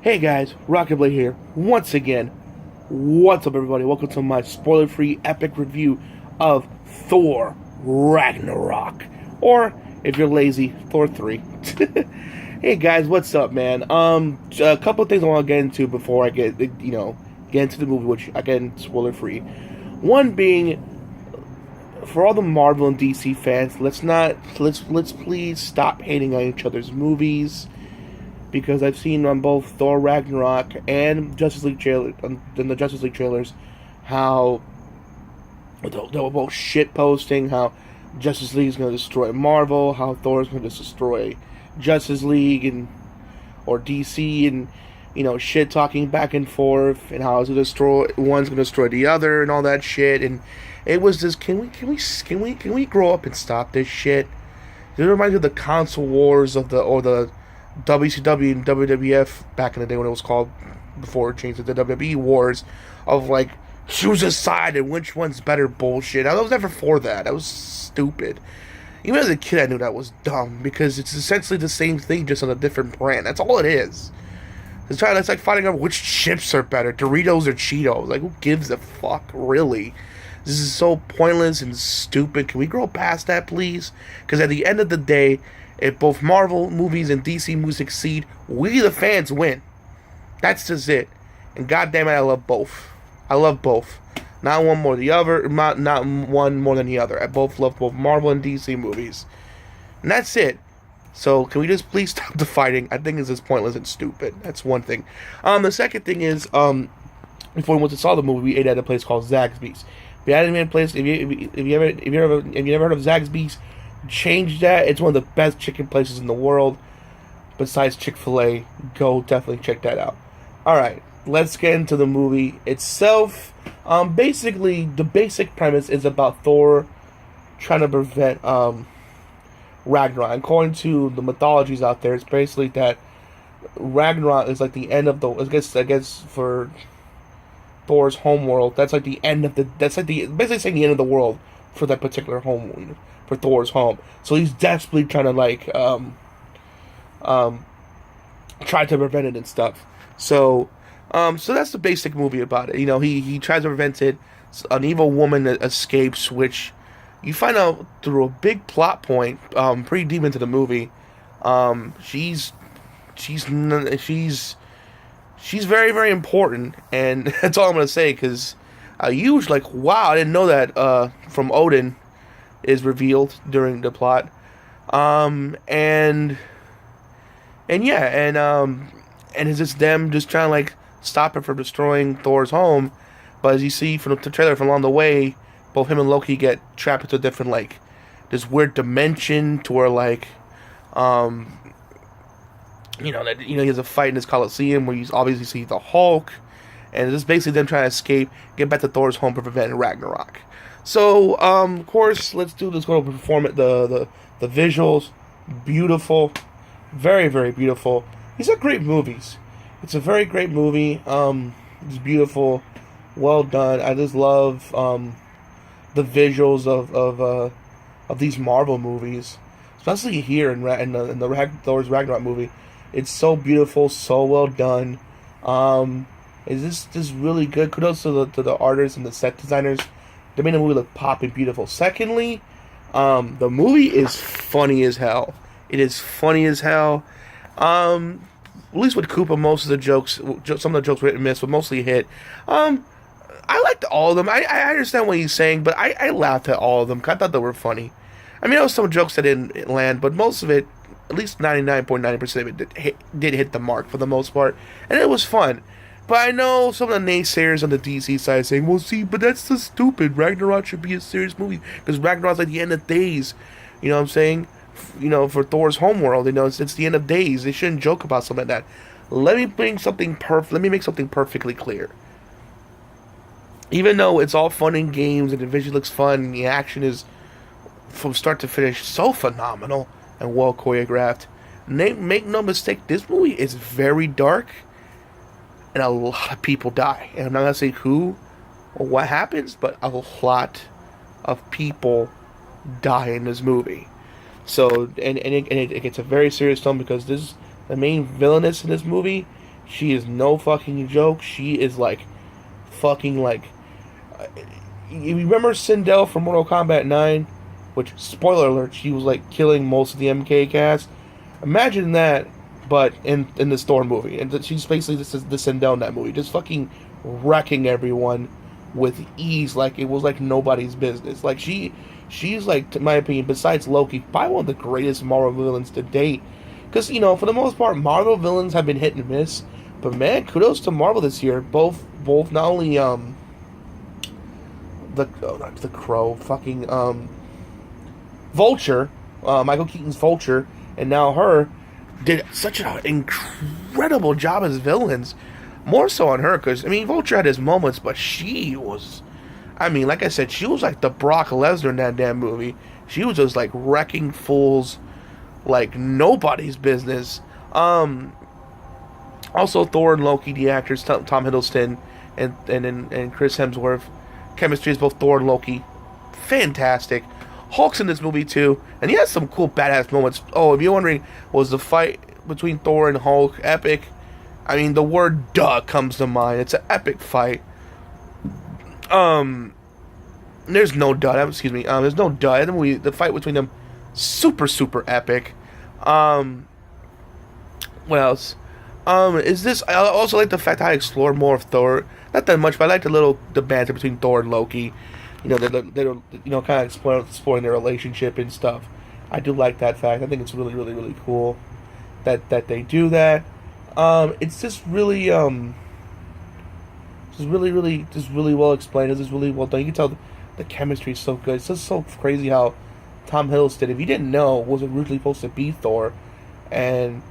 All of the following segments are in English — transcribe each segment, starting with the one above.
Hey guys, Rockingtheblade here, once again. What's up everybody? Welcome to my spoiler-free epic review of Thor Ragnarok. Or, if you're lazy, Thor 3. Hey guys, what's up man? A couple of things I want to get into before I get into the movie, which again, spoiler-free. One being, for all the Marvel and DC fans, let's please stop hating on each other's movies. Because I've seen on both Thor Ragnarok and Justice League trailer, in the Justice League trailers, how they were both shit posting, how Justice League is going to destroy Marvel, how Thor is going to destroy Justice League or DC, and shit talking back and forth, and how it's going to destroy one's going to destroy the other, and all that shit. And it was just, can we grow up and stop this shit? It reminds me of the console wars of the WCW and WWF back in the day when it was called, before it changed to the WWE wars, of like, choose a side and which one's better bullshit. I was never for that. That was stupid. Even as a kid, I knew that was dumb, because it's essentially the same thing, just on a different brand. That's all it is. It's like finding out which chips are better, Doritos or Cheetos. Like, who gives a fuck, really? This is so pointless and stupid. Can we grow past that, please? Because at the end of the day, if both Marvel movies and DC movies succeed, we the fans win. That's just it. And goddamn it, I love both. I love both. Not one more than the other. Not one more than the other. I both love both Marvel and DC movies. And that's it. So can we just please stop the fighting? I think it's just pointless and stupid. That's one thing. The second thing is, before we went to saw the movie, we ate at a place called Zaxby's. If you hadn't been a place, if you ever heard of Zaxby's, change that. It's one of the best chicken places in the world besides Chick-fil-A. Go definitely check that out. Alright, let's get into the movie itself. Basically, the basic premise is about Thor trying to prevent Ragnarok. According to the mythologies out there, it's basically that Ragnarok is like the end of the, I guess for Thor's homeworld, that's like the end of the, basically saying the end of the world for that particular home, for Thor's home. So he's desperately trying to try to prevent it and stuff. So that's the basic movie about it. He tries to prevent it. An evil woman escapes, which you find out through a big plot point, pretty deep into the movie. She's very, very important, and that's all I'm gonna say, because you was like, wow, I didn't know that from Odin is revealed during the plot. And it's just them just trying to like stop it from destroying Thor's home. But as you see from the trailer, from along the way, both him and Loki get trapped into a different, like, this weird dimension to where, like, he has a fight in this Coliseum where you obviously see the Hulk, and it's basically them trying to escape, get back to Thor's home to prevent Ragnarok. So, of course, let's go to perform it. The visuals, beautiful, very, very beautiful. These are great movies. It's a very great movie. It's beautiful, well done. I just love the visuals of these Marvel movies, especially here in the Thor's Ragnarok movie. It's so beautiful, so well done. It's just really good. Kudos to the artists and the set designers. They made the movie look pop and beautiful. Secondly, the movie is funny as hell. It is funny as hell. At least with Koopa, most of the jokes, some of the jokes were hit and miss, but mostly hit. I liked all of them. I understand what he's saying, but I laughed at all of them. I thought they were funny. I mean, there was some jokes that didn't land, but most of it, at least 99.9% of it, did hit the mark for the most part, and it was fun. But I know some of the naysayers on the DC side saying, well, see, but that's so stupid. Ragnarok should be a serious movie, because Ragnarok's like the end of days. You know what I'm saying? For Thor's homeworld, it's the end of days. They shouldn't joke about something like that. Let me make something perfectly clear. Even though it's all fun and games, and the vision looks fun, and the action is, from start to finish, so phenomenal and well choreographed, make no mistake, this movie is very dark, and a lot of people die. And I'm not gonna say who or what happens, but a lot of people die in this movie. So, and it gets a very serious tone, because the main villainess in this movie She is no fucking joke. She is like fucking like. You remember Sindel from Mortal Kombat 9? Which, spoiler alert, she was like killing most of the MK cast. Imagine that, but in the Thor movie. And she's basically the Sindel in that movie. Just fucking wrecking everyone with ease like it was like nobody's business. Like she's like, in my opinion, besides Loki, probably one of the greatest Marvel villains to date. Because, you know, for the most part, Marvel villains have been hit and miss. But man, kudos to Marvel this year. Both not only not the Crow, fucking Vulture, Michael Keaton's Vulture, and now her did such an incredible job as villains. More so on her, because, I mean, Vulture had his moments, but she was, I mean, like I said, she was like the Brock Lesnar in that damn movie. She was just, like, wrecking fools like nobody's business. Also, Thor and Loki, the actors, Tom Hiddleston and Chris Hemsworth. Chemistry is both Thor and Loki. Fantastic. Hulk's in this movie, too, and he has some cool, badass moments. Oh, if you're wondering, was the fight between Thor and Hulk epic? I mean, the word duh comes to mind. It's an epic fight. There's no duh. Excuse me. There's no duh. The fight between them, super, super epic. What else? Is this? I also like the fact that I explored more of Thor. Not that much, but I like the banter between Thor and Loki. You know, they're kind of exploring their relationship and stuff. I do like that fact. I think it's really, really, really cool that they do that. It's just really, just really well explained. It's just really well done. You can tell the chemistry is so good. It's just so crazy how Tom Hiddleston, if you didn't know, was originally supposed to be Thor, and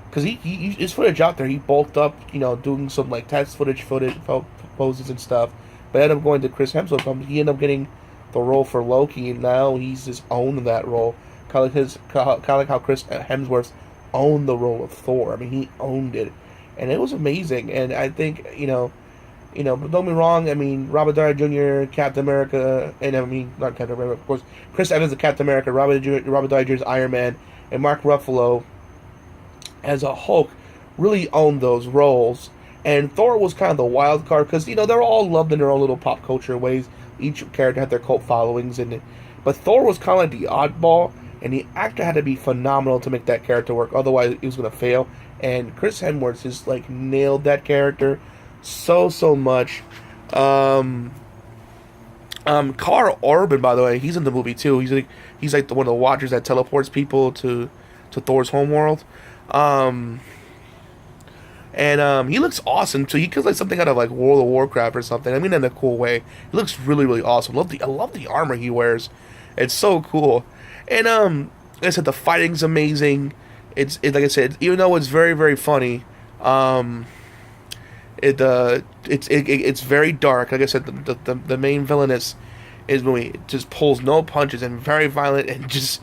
because he his footage out there, he bulked up, you know, doing some like test footage poses and stuff, but ended up going to Chris Hemsworth. He ended up getting the role for Loki, and now he's just owned that role. Kind of like how Chris Hemsworth owned the role of Thor. I mean, he owned it, and it was amazing. And I think, but don't get me wrong. I mean, Robert Downey Jr., Captain America, and I mean not Captain America, of course. Chris Evans is Captain America. Robert Downey Jr. is Iron Man, and Mark Ruffalo as a Hulk really owned those roles. And Thor was kind of the wild card because they're all loved in their own little pop culture ways. Each character had their cult followings, but Thor was kind of like the oddball. And the actor had to be phenomenal to make that character work. Otherwise, he was going to fail. And Chris Hemsworth just, like, nailed that character so much. Carl Urban, by the way, he's in the movie, too. He's like one of the Watchers that teleports people to Thor's homeworld. And he looks awesome, too. He looks like something out of, like, World of Warcraft or something. I mean, in a cool way. He looks really, really awesome. I love the armor he wears. It's so cool. And like I said, the fighting's amazing. It's like I said, even though it's very, very funny, it's very dark. Like I said, the main villainess is movie just pulls no punches and very violent, and just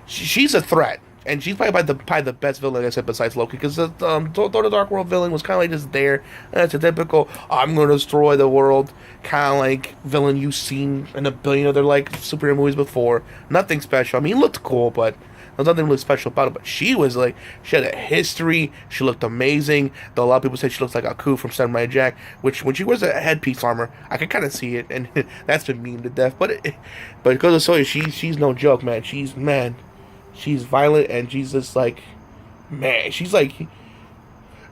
she's a threat. And she's probably the best villain, like I said, besides Loki, because the Thor the Dark World villain was kind of like just there. And it's a typical, I'm going to destroy the world, kind of like villain you've seen in a billion other like superhero movies before. Nothing special. I mean, he looked cool, but there's nothing really special about it. But she was like, she had a history. She looked amazing. Though a lot of people say she looks like Aku from Samurai Jack, which when she wears a headpiece armor, I can kind of see it, and that's been memed to death. But because of Sonya, she's no joke, man. She's violent, and she's just like, man, she's like,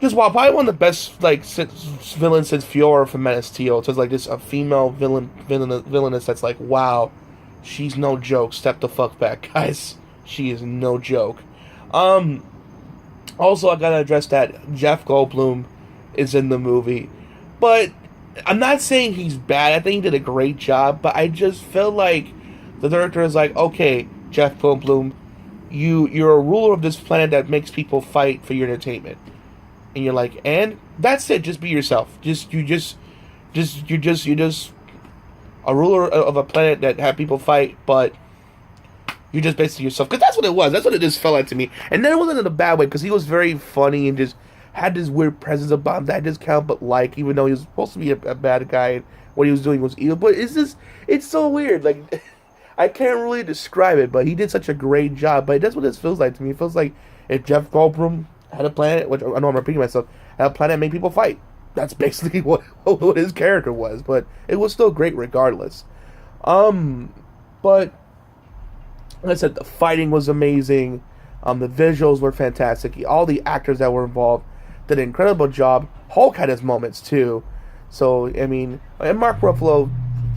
just probably one of the best like villains since Fiora from Man of Steel. So it's like this a female villainess that's like, wow, she's no joke. Step the fuck back, guys. She is no joke. Also, I gotta address that Jeff Goldblum is in the movie, but I'm not saying he's bad. I think he did a great job, but I just feel like the director is like, okay, Jeff Goldblum, you're a ruler of this planet that makes people fight for your entertainment, and you're like, and that's it. Just be yourself. You're just a ruler of a planet that have people fight, but you're just basically yourself. Because that's what it was. That's what it just felt like to me. And then it wasn't in a bad way, because he was very funny and just had this weird presence about him that I just can't but like, even though he was supposed to be a bad guy and what he was doing was evil. But it's so weird. Like, I can't really describe it, but he did such a great job. But that's what this feels like to me. It feels like if Jeff Goldblum had a planet, which I know I'm repeating myself, had a planet that made people fight. That's basically what his character was, but it was still great regardless. But like I said, the fighting was amazing. The visuals were fantastic. All the actors that were involved did an incredible job. Hulk had his moments too. So I mean, and Mark Ruffalo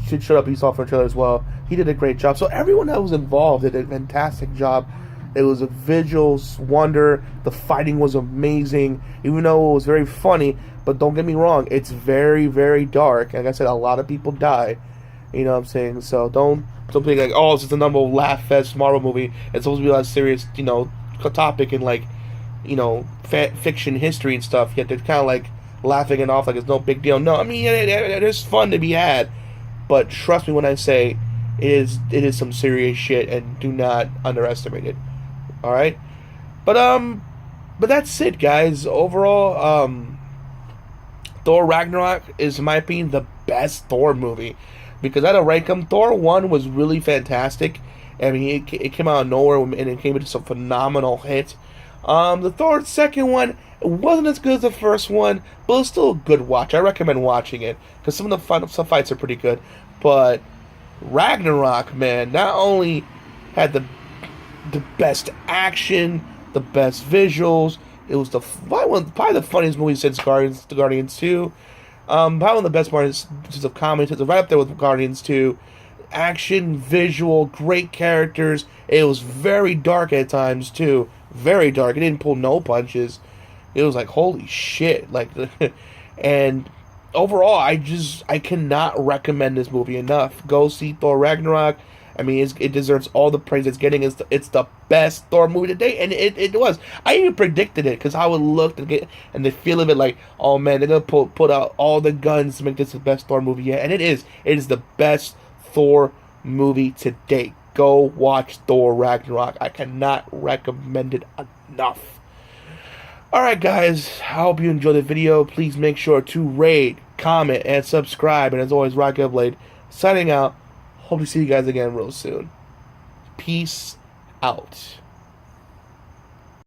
should shut up. He saw from the trailer as well. He did a great job. So everyone that was involved did a fantastic job. It was a visuals wonder. The fighting was amazing, even though it was very funny. But don't get me wrong, it's very, very dark. Like I said, a lot of people die. You know what I'm saying? So don't think like, oh, it's just a normal laugh fest Marvel movie. It's supposed to be a lot of serious, you know, topic and like, you know, fiction history and stuff. Yet they're kind of like laughing it off like it's no big deal. No, I mean it is fun to be had, but trust me when I say it is some serious shit, and do not underestimate it. All right, but that's it, guys. Overall, Thor Ragnarok is, in my opinion, the best Thor movie. Because out of rank them, Thor 1 was really fantastic. I mean, it came out of nowhere and it came into some phenomenal hit. The Thor second one, it wasn't as good as the first one, but it's still a good watch. I recommend watching it because some of some fights are pretty good. But Ragnarok, man, not only had the best action, the best visuals, it was probably the funniest movie since Guardians 2. Probably one of the best parts of comedy, right up there with Guardians 2. Action, visual, great characters. It was very dark at times too. Very dark. It didn't pull no punches. It was like, holy shit. Like, and overall, I cannot recommend this movie enough. Go see Thor Ragnarok. I mean, it deserves all the praise it's getting. It's the best Thor movie to date, and it was. I even predicted it because how it looked and the feel of it, like, oh man, they're gonna put out all the guns to make this the best Thor movie yet, and it is. It is the best Thor movie to date. Go watch Thor Ragnarok. I cannot recommend it enough. Alright guys, I hope you enjoyed the video. Please make sure to rate, comment, and subscribe. And as always, Rockingtheblade signing out. Hope to see you guys again real soon. Peace out.